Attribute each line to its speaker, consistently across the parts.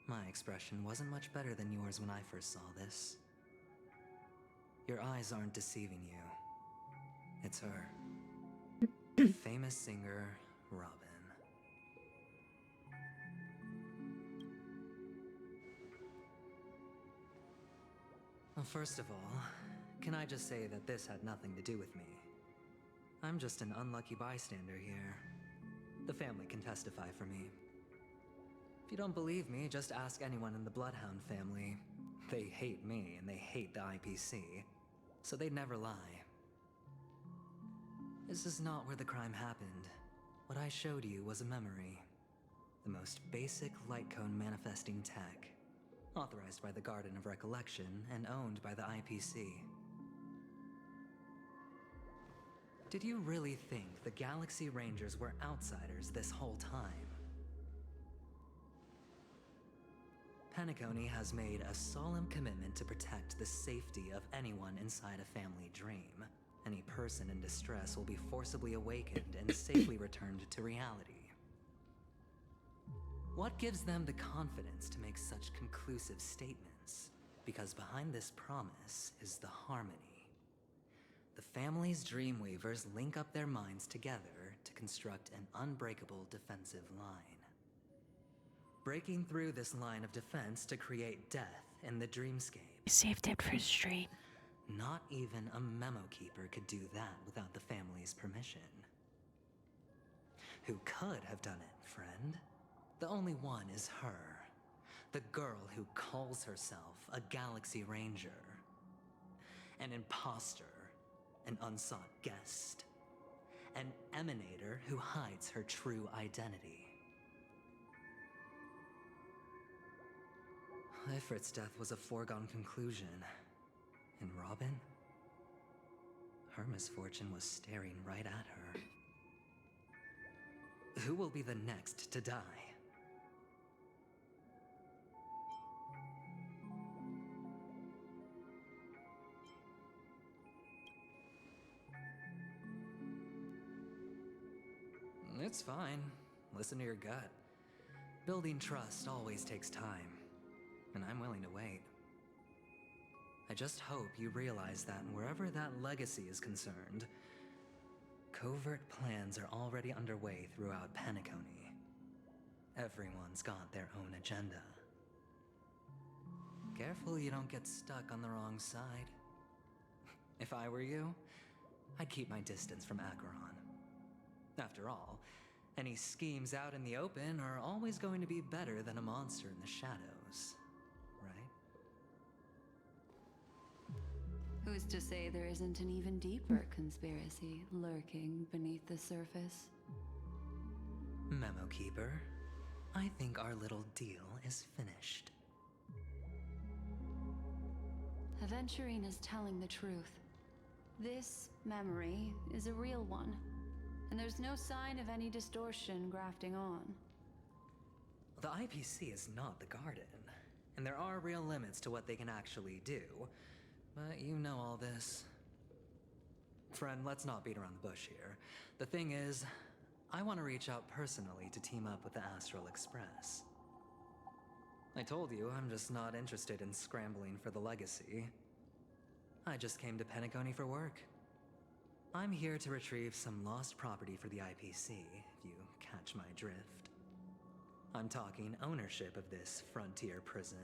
Speaker 1: My expression wasn't much better than yours when I first saw this. Your eyes aren't deceiving you. It's her. Famous singer, Robin. Well, first of all, can I just say that this had nothing to do with me? I'm just an unlucky bystander here. The family can testify for me. If you don't believe me, just ask anyone in the Bloodhound family. They hate me and they hate the IPC, so they'd never lie. This is not where the crime happened. What I showed you was a memory. The most basic light cone manifesting tech. Authorized by the Garden of Recollection and owned by the IPC. Did you really think the Galaxy Rangers were outsiders this whole time? Penacony has made a solemn commitment to protect the safety of anyone inside a family dream. Any person in distress will be forcibly awakened and safely returned to reality. What gives them the confidence to make such conclusive statements? Because behind this promise is the harmony. The family's Dreamweavers link up their minds together to construct an unbreakable defensive line. Breaking through this line of defense to create death in the dreamscape.
Speaker 2: Saved it for stream.
Speaker 1: Not even a memo keeper could do that without the family's permission. Who could have done it, friend? The only one is her. The girl who calls herself a Galaxy Ranger. An imposter. An unsought guest. An emanator who hides her true identity. Ifrit's death was a foregone conclusion. And Robin? Her misfortune was staring right at her. Who will be the next to die? It's fine. Listen to your gut. Building trust always takes time, and I'm willing to wait. I just hope you realize that wherever that legacy is concerned, covert plans are already underway throughout Penacony. Everyone's got their own agenda. Careful you don't get stuck on the wrong side. If I were you, I'd keep my distance from Acheron. After all, any schemes out in the open are always going to be better than a monster in the shadows, right?
Speaker 3: Who's to say there isn't an even deeper conspiracy lurking beneath the surface?
Speaker 1: Memo Keeper, I think our little deal is finished.
Speaker 3: Aventurine is telling the truth. This memory is a real one, and there's no sign of any distortion grafting on.
Speaker 1: The IPC is not the Garden, and there are real limits to what they can actually do. But you know all this. Friend, let's not beat around the bush here. The thing is, I want to reach out personally to team up with the Astral Express. I told you I'm just not interested in scrambling for the legacy. I just came to Penacony for work. I'm here to retrieve some lost property for the IPC, if you catch my drift. I'm talking ownership of this frontier prison.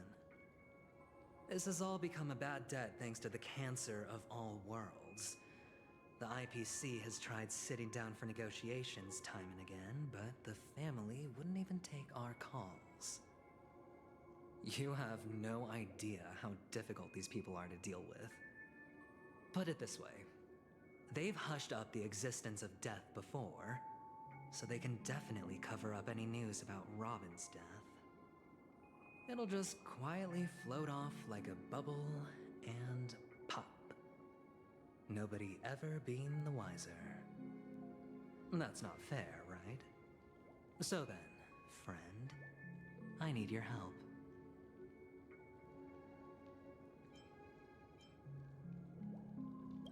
Speaker 1: This has all become a bad debt thanks to the cancer of all worlds. The IPC has tried sitting down for negotiations time and again, but the family wouldn't even take our calls. You have no idea how difficult these people are to deal with. Put it this way. They've hushed up the existence of death before, so they can definitely cover up any news about Robin's death. It'll just quietly float off like a bubble and pop. Nobody ever being the wiser. That's not fair, right? So then, friend, I need your help.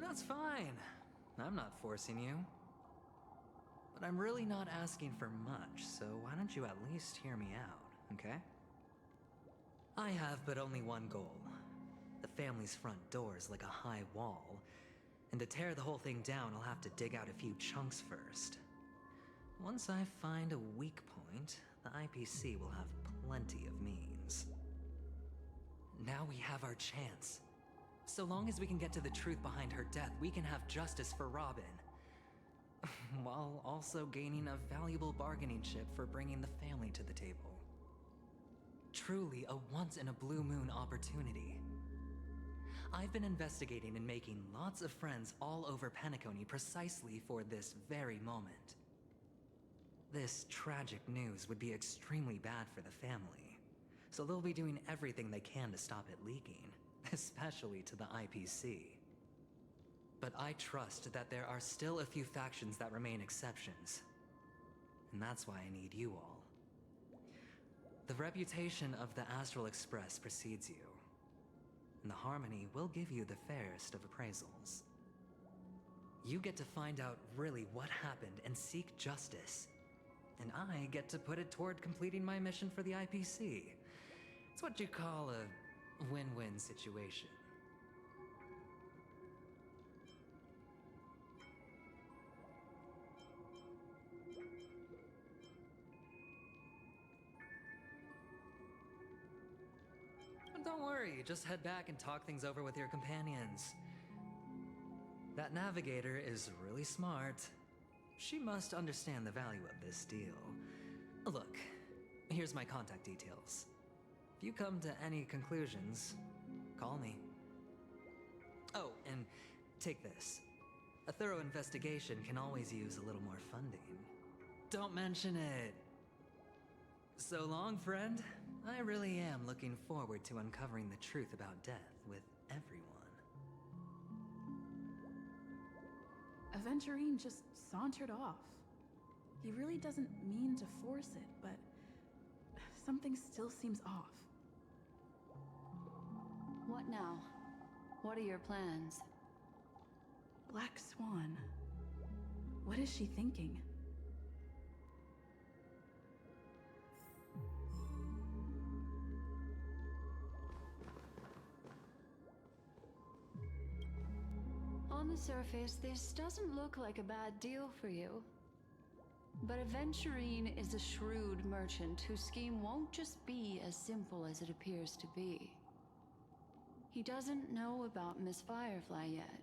Speaker 1: That's fine. I'm not forcing you. But I'm really not asking for much, so why don't you at least hear me out, okay? I have but only one goal. The family's front door is like a high wall, and to tear the whole thing down, I'll have to dig out a few chunks first. Once I find a weak point, the IPC will have plenty of means. Now we have our chance. So long as we can get to the truth behind her death, we can have justice for Robin. While also gaining a valuable bargaining chip for bringing the family to the table. Truly a once-in-a-blue-moon opportunity. I've been investigating and making lots of friends all over Penacony precisely for this very moment. This tragic news would be extremely bad for the family, so they'll be doing everything they can to stop it leaking, especially to the IPC. But I trust that there are still a few factions that remain exceptions, and that's why I need you all. The reputation of the Astral Express precedes you, and the Harmony will give you the fairest of appraisals. You get to find out really what happened and seek justice, and I get to put it toward completing my mission for the IPC. It's what you call a win-win situation. Don't worry, just head back and talk things over with your companions. That navigator is really smart. She must understand the value of this deal. Look, here's my contact details. If you come to any conclusions, call me. Oh, and take this. A thorough investigation can always use a little more funding. Don't mention it. So long, friend. I really am looking forward to uncovering the truth about death with everyone.
Speaker 2: Aventurine just sauntered off. He really doesn't mean to force it, but something still seems off.
Speaker 3: What now? What are your plans?
Speaker 2: Black Swan. What is she thinking?
Speaker 3: On the surface, this doesn't look like a bad deal for you. But Aventurine is a shrewd merchant whose scheme won't just be as simple as it appears to be. He doesn't know about Miss Firefly yet,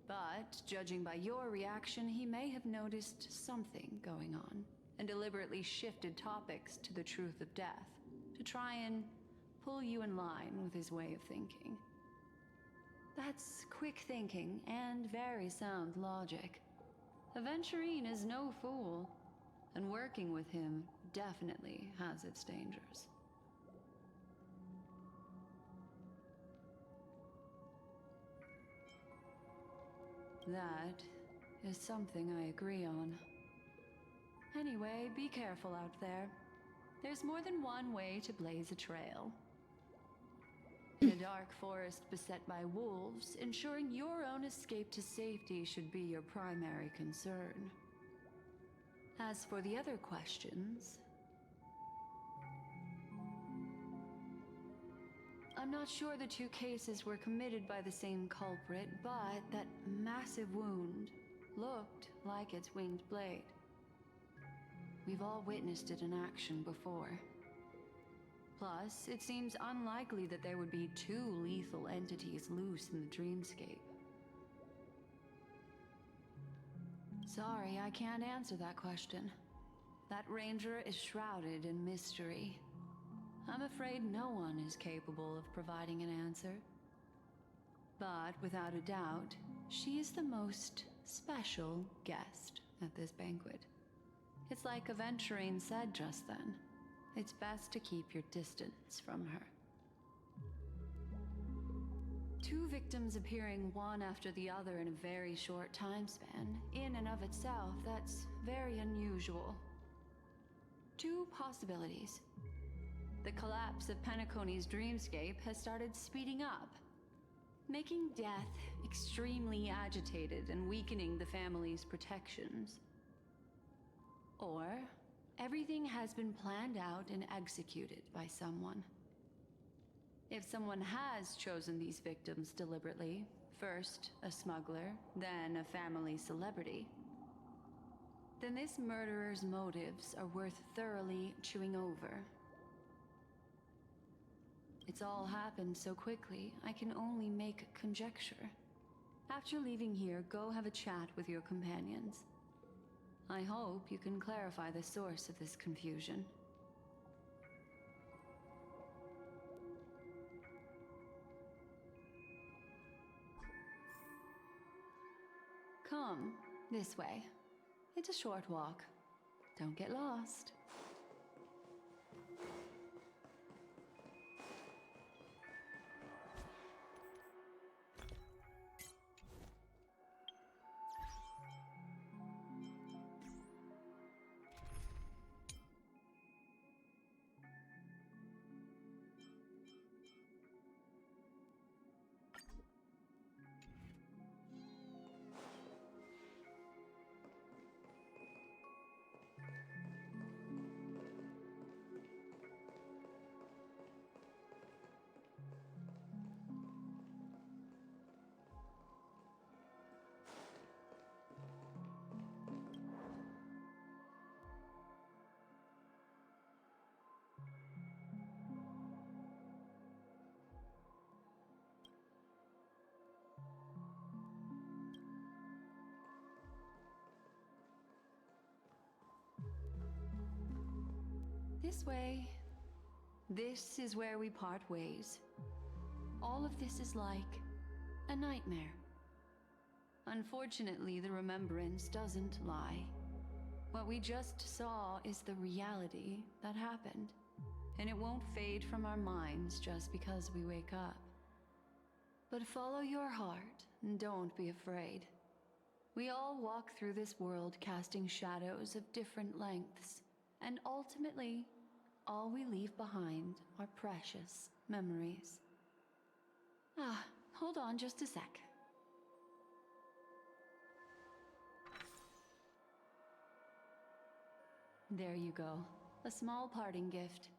Speaker 3: but judging by your reaction, he may have noticed something going on and deliberately shifted topics to the truth of death to try and pull you in line with his way of thinking. That's quick thinking and very sound logic. Aventurine is no fool, and working with him definitely has its dangers. That is something I agree on. Anyway, be careful out there. There's more than one way to blaze a trail. In a dark forest beset by wolves, ensuring your own escape to safety should be your primary concern. As for the other questions, I'm not sure the two cases were committed by the same culprit, but that massive wound looked like its winged blade. We've all witnessed it in action before. Plus, it seems unlikely that there would be two lethal entities loose in the dreamscape. Sorry, I can't answer that question. That ranger is shrouded in mystery. I'm afraid no one is capable of providing an answer. But without a doubt, she is the most special guest at this banquet. It's like Aventurine said just then. It's best to keep your distance from her. Two victims appearing one after the other in a very short time span, in and of itself, that's very unusual. Two possibilities. The collapse of Penacony's dreamscape has started speeding up, making death extremely agitated and weakening the family's protections. Or everything has been planned out and executed by someone. if someone has chosen these victims deliberately, first a smuggler, then a family celebrity, then this murderer's motives are worth thoroughly chewing over. It's all happened so quickly, I can only make conjecture. After leaving here, go have a chat with your companions. I hope you can clarify the source of this confusion. Come, this way. It's a short walk. Don't get lost. This way. This is where we part ways. All of this is like a nightmare. Unfortunately, the remembrance doesn't lie. What we just saw is the reality that happened, and it won't fade from our minds just because we wake up. But follow your heart and don't be afraid. We all walk through this world casting shadows of different lengths, and ultimately, all we leave behind are precious memories. Hold on just a sec. There you go. A small parting gift.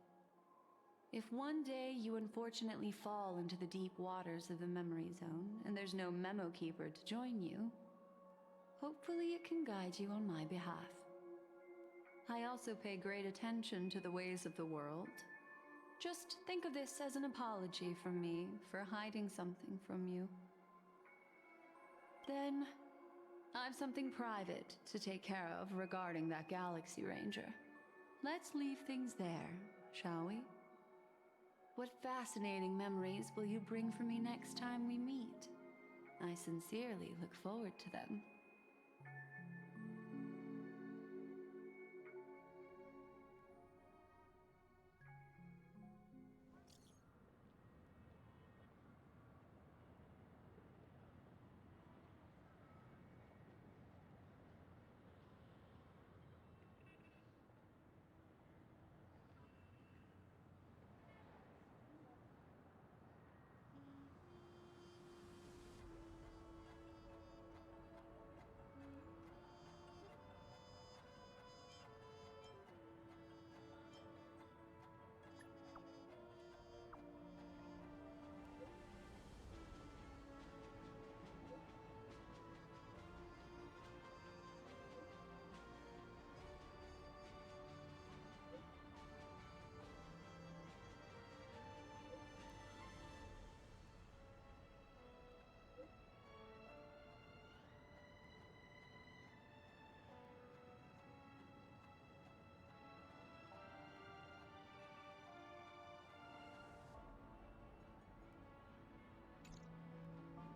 Speaker 3: If one day you unfortunately fall into the deep waters of the memory zone, and there's no memo keeper to join you, hopefully it can guide you on my behalf. I also pay great attention to the ways of the world. Just think of this as an apology from me for hiding something from you. Then, I've something private to take care of regarding that Galaxy Ranger. Let's leave things there, shall we? What fascinating memories will you bring for me next time we meet? I sincerely look forward to them.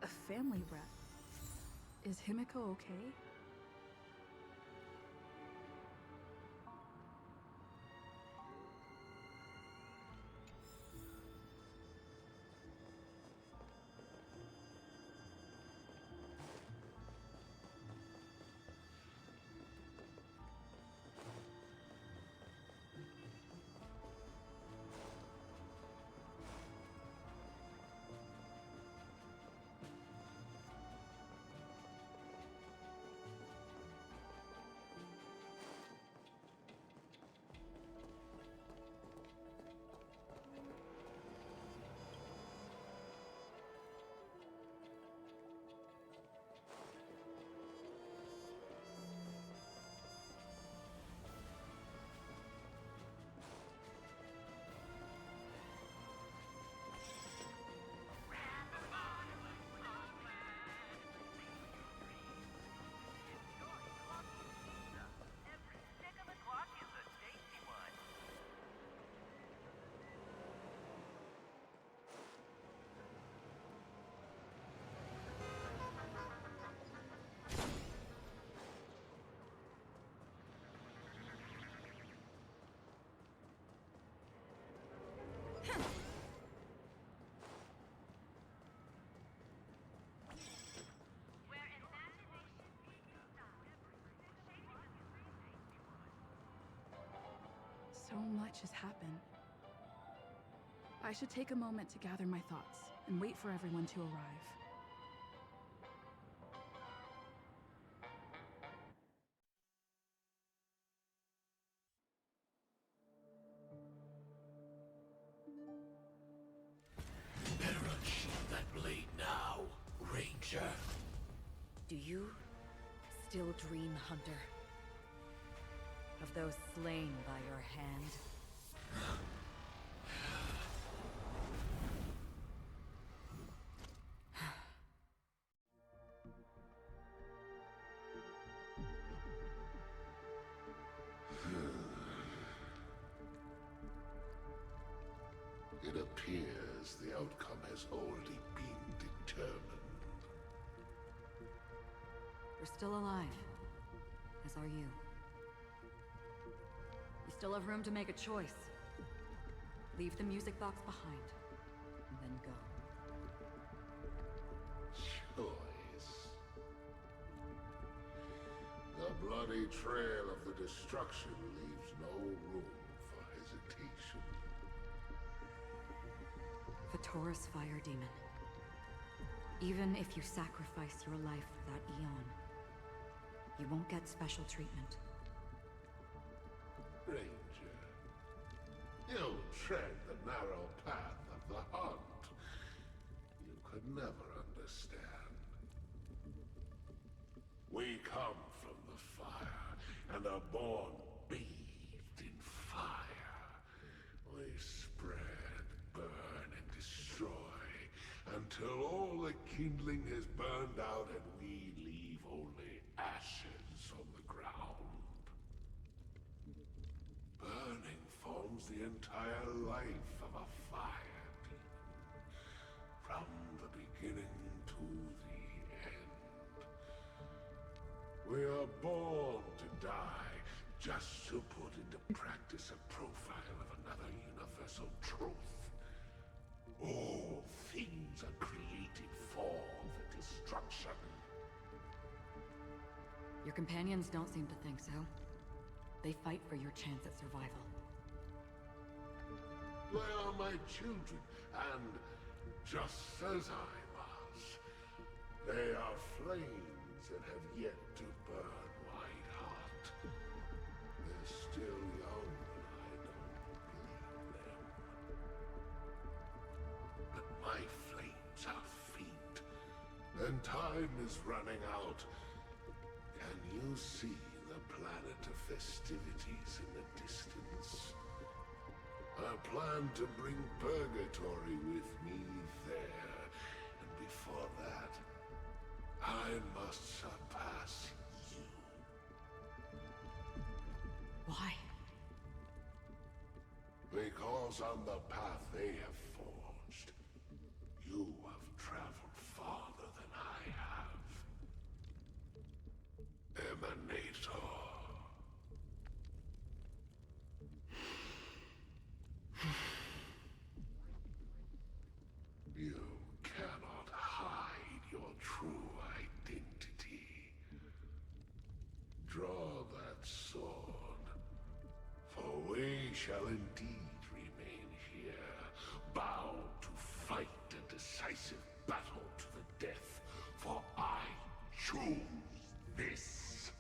Speaker 2: A family rep. Is Himiko okay? So much has happened. I should take a moment to gather my thoughts and wait for everyone to arrive.
Speaker 4: Better unsheath that blade now, Ranger.
Speaker 5: Do you still dream, Hunter? Of those slain by your hand?
Speaker 4: It appears the outcome has already been determined.
Speaker 5: We're still alive, as are you. You still have room to make a choice. Leave the music box behind, and then go.
Speaker 4: Choice. The bloody trail of the destruction leaves no room for hesitation.
Speaker 5: Taurus Fire Demon. Even if you sacrifice your life for that Eon, you won't get special treatment.
Speaker 4: Ranger, you tread the narrow path of the hunt. You could never understand. We come from the fire and are born bathed in fire. We spread, burn, and destroy until all the kindling has burned out and we leave only ashes on the ground. Burning forms the entire life of a fire demon, from the beginning to the end. We are born to die, just to put into practice a profile of another universal truth. All things are created for the destruction.
Speaker 5: Your companions don't seem to think so. They fight for your chance at survival.
Speaker 4: They are my children, and just as I was, they are flames that have yet to burn white hot. They're still young, and I don't blame them. But my flames are faint, and time is running out. Can you see the planet of festivities in the distance? I plan to bring Purgatory with me there, and before that, I must surpass you.
Speaker 5: Why?
Speaker 4: Because on the path they have forged, you have traveled farther than I have. Emanator. You cannot hide your true identity. Draw that sword, for we shall indeed remain here, bound to fight a decisive battle to the death, for I choose this.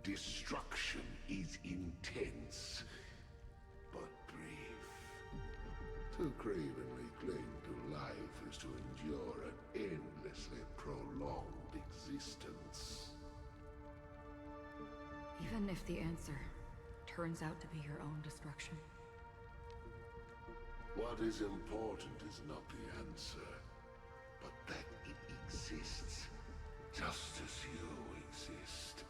Speaker 4: Destruction is intense, but brief. To cravenly cling to life is to endure an endlessly prolonged existence.
Speaker 5: Even if the answer turns out to be your own destruction.
Speaker 4: What is important is not the answer, but that it exists, just as you exist.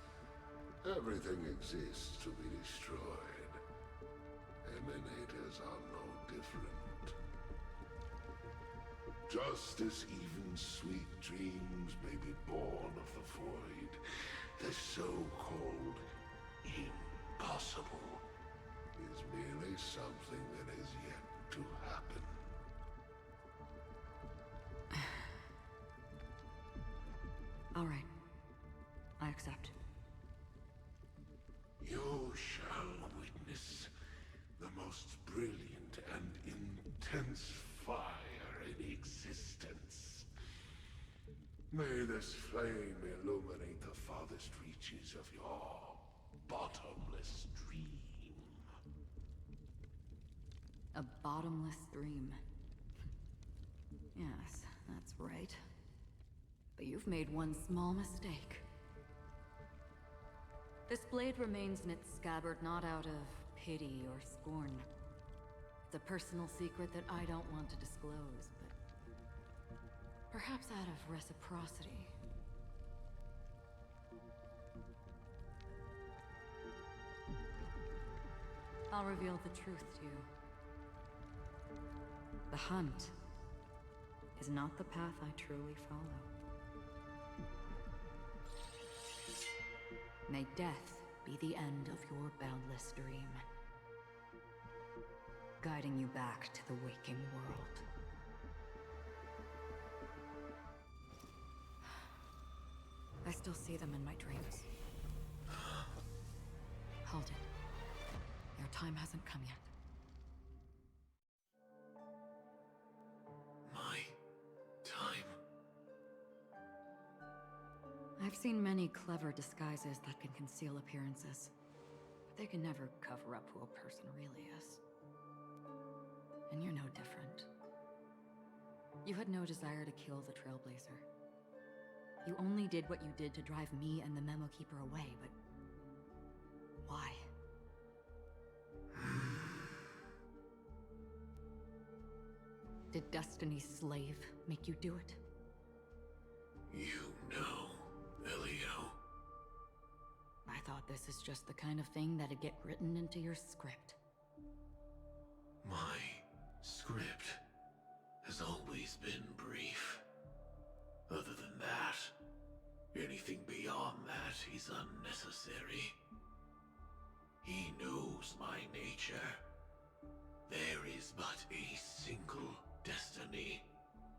Speaker 4: Everything exists to be destroyed. Emanators are no different. Just as even sweet dreams may be born of the void, the so-called impossible is merely something that is yet to happen.
Speaker 5: All right. I accept.
Speaker 4: You shall witness Sense fire in existence. May this flame illuminate the farthest reaches of your bottomless dream.
Speaker 5: A bottomless dream. Yes, that's right. But you've made one small mistake. This blade remains in its scabbard not out of pity or scorn. It's a personal secret that I don't want to disclose, but perhaps out of reciprocity. I'll reveal the truth to you. The hunt is not the path I truly follow. May death be the end of your boundless dream, guiding you back to the waking world. I still see them in my dreams. Hold it. Your time hasn't come yet.
Speaker 4: My time?
Speaker 5: I've seen many clever disguises that can conceal appearances, but they can never cover up who a person really is. And you're no different. You had no desire to kill the Trailblazer. You only did what you did to drive me and the Memo Keeper away, but why? Did Destiny's slave make you do it?
Speaker 4: You know, Elio.
Speaker 5: I thought this is just the kind of thing that'd get written into your script.
Speaker 4: My script has always been brief. Other than that, anything beyond that is unnecessary. He knows my nature. There is but a single destiny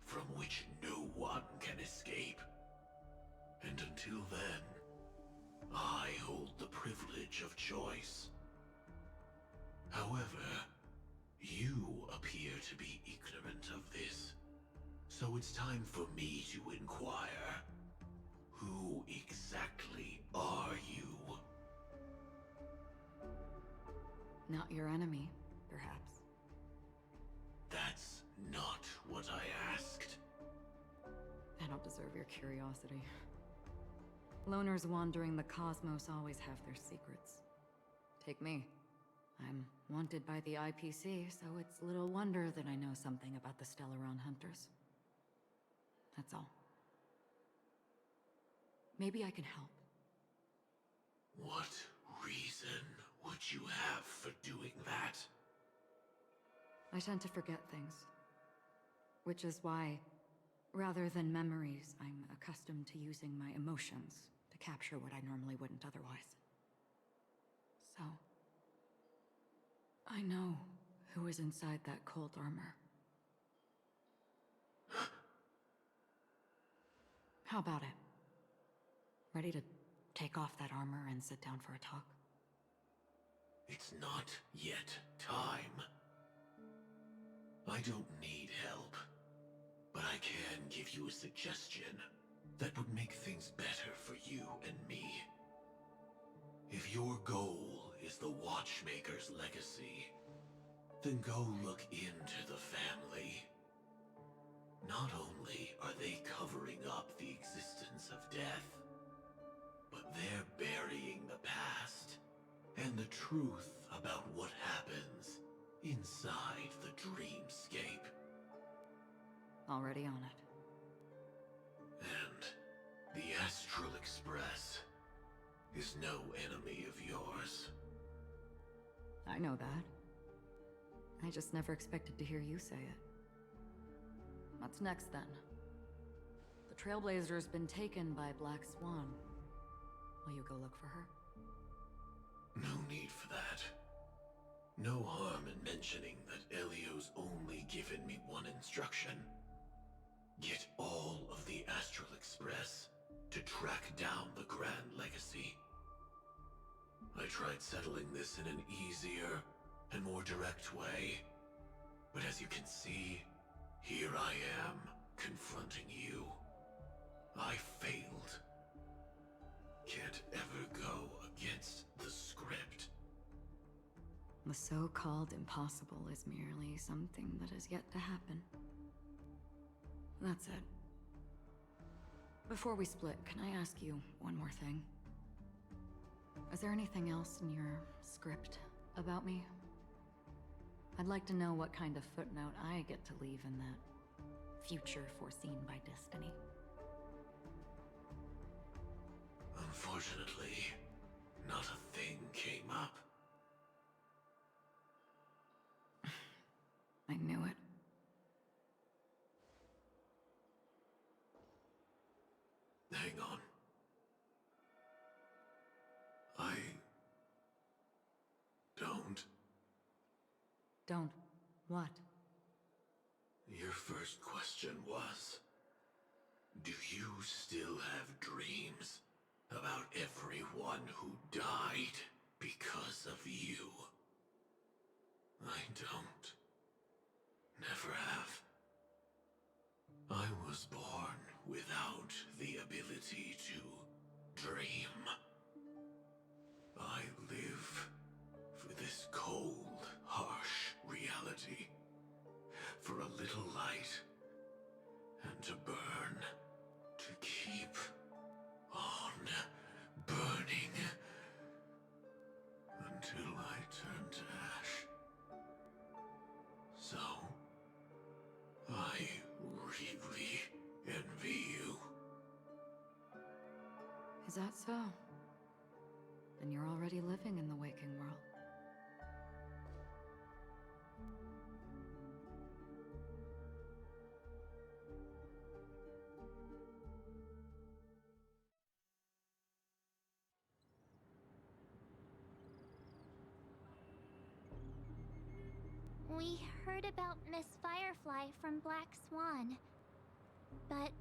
Speaker 4: from which no one can escape. And until then, I hold the privilege of choice. However, you appear to be ignorant of this, so it's time for me to inquire. Who exactly are you?
Speaker 5: Not your enemy, perhaps.
Speaker 4: That's not what I asked.
Speaker 5: I don't deserve your curiosity. Loners wandering the cosmos always have their secrets. Take me. I'm wanted by the IPC, so it's little wonder that I know something about the Stellaron Hunters. That's all. Maybe I can help.
Speaker 4: What reason would you have for doing that?
Speaker 5: I tend to forget things. Which is why, rather than memories, I'm accustomed to using my emotions to capture what I normally wouldn't otherwise. So, I know who is inside that cold armor. How about it? Ready to take off that armor and sit down for a talk?
Speaker 4: It's not yet time. I don't need help, but I can give you a suggestion that would make things better for you and me. If your goal is the Watchmaker's legacy, then go look into the family. Not only are they covering up the existence of death, but they're burying the past and the truth about what happens inside the dreamscape.
Speaker 5: Already on it.
Speaker 4: And the Astral Express is no enemy of yours.
Speaker 5: I know that. I just never expected to hear you say it. What's next, then? The Trailblazer's been taken by Black Swan. Will you go look for her?
Speaker 4: No need for that. No harm in mentioning that Elio's only given me one instruction. Get all of the Astral Express to track down the Grand Legacy. I tried settling this in an easier and more direct way,
Speaker 6: But as you can see, here I am, confronting you. I failed. Can't ever go against the script.
Speaker 5: The so-called impossible is merely something that has yet to happen. That's it. Before we split, can I ask you one more thing? Is there anything else in your script about me? I'd like to know what kind of footnote I get to leave in that future foreseen by destiny.
Speaker 6: Unfortunately, not a thing came up.
Speaker 5: I knew it.
Speaker 6: Hang on. I don't.
Speaker 5: Don't. What?
Speaker 6: Your first question was, do you still have dreams about everyone who died because of you? I don't. Never have. I was born without the ability to dream. I live for this cold, harsh reality. For a little light, and to burn, to keep on burning, until I turn to ash. So, I really envy you.
Speaker 5: Is that so? Then you're already living in the waking world.
Speaker 7: We heard about Miss Firefly from Black Swan, but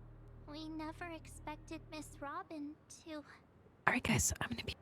Speaker 7: we never expected Miss Robin to...
Speaker 8: Alright guys, I'm gonna be